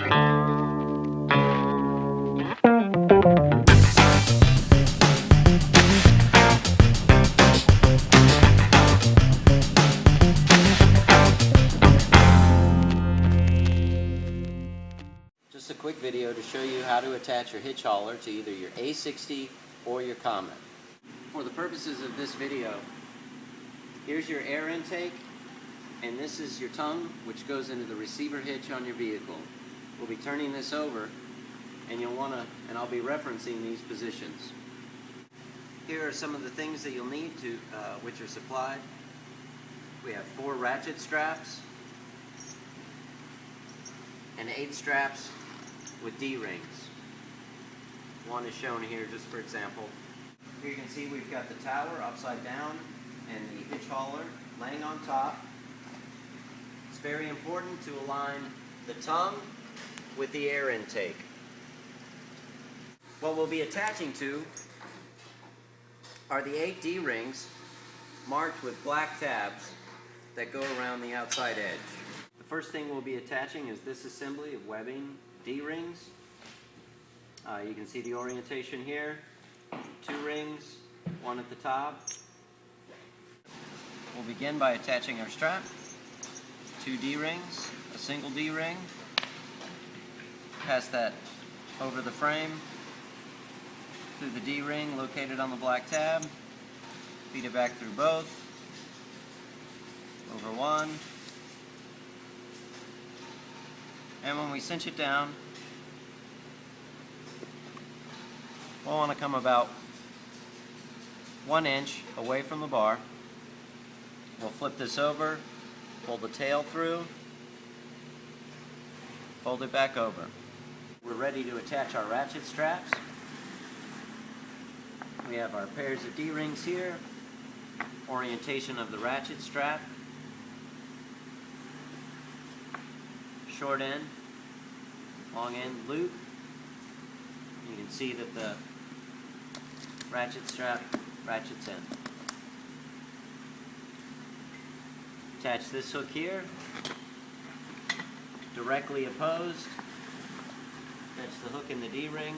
Just a quick video to show you how to attach your hitch hauler to either your A60 or your COMET. For the purposes of this video, here's your air intake, and this is your tongue, which goes into the receiver hitch on your vehicle. We'll be turning this over, and I'll be referencing these positions. Here are some of the things that you'll need to, which are supplied. We have 4 ratchet straps and 8 straps with D-rings. One is shown here just for example. Here you can see we've got the tower upside down and the hitch hauler laying on top. It's very important to align the tongue with the air intake. What we'll be attaching to are the 8 D-rings marked with black tabs that go around the outside edge. The first thing we'll be attaching is this assembly of webbing D-rings. You can see the orientation here. 2 rings, 1 at the top. We'll begin by attaching our strap. 2 D-rings, a single D-ring. Pass that over the frame, through the D-ring located on the black tab. Feed it back through both. Over 1. And when we cinch it down, we'll want to come about 1 inch away from the bar. We'll flip this over, pull the tail through, fold it back over. We're ready to attach our ratchet straps. We have our pairs of D-rings here, orientation of the ratchet strap, short end, long end loop. You can see that the ratchet strap ratchets in. Attach this hook here, directly opposed. Attach the hook in the D-ring.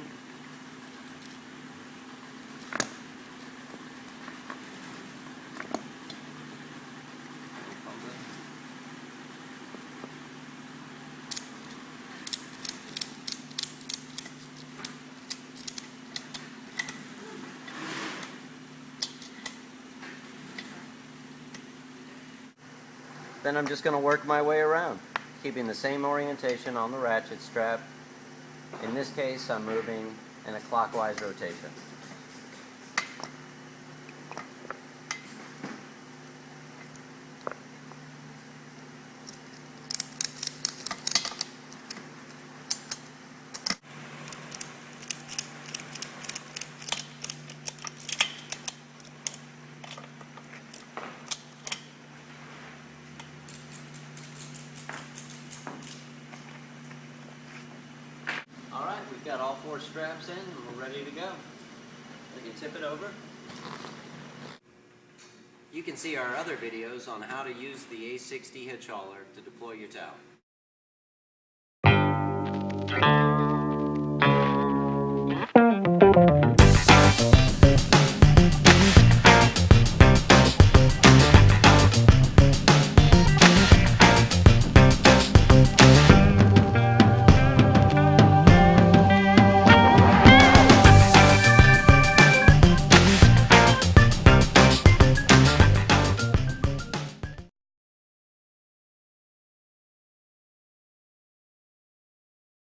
Then I'm just going to work my way around, keeping the same orientation on the ratchet strap. In this case, I'm moving in a clockwise rotation. Alright, we've got all 4 straps in and we're ready to go. We can tip it over. You can see our other videos on how to use the A60 hitch hauler to deploy your tower.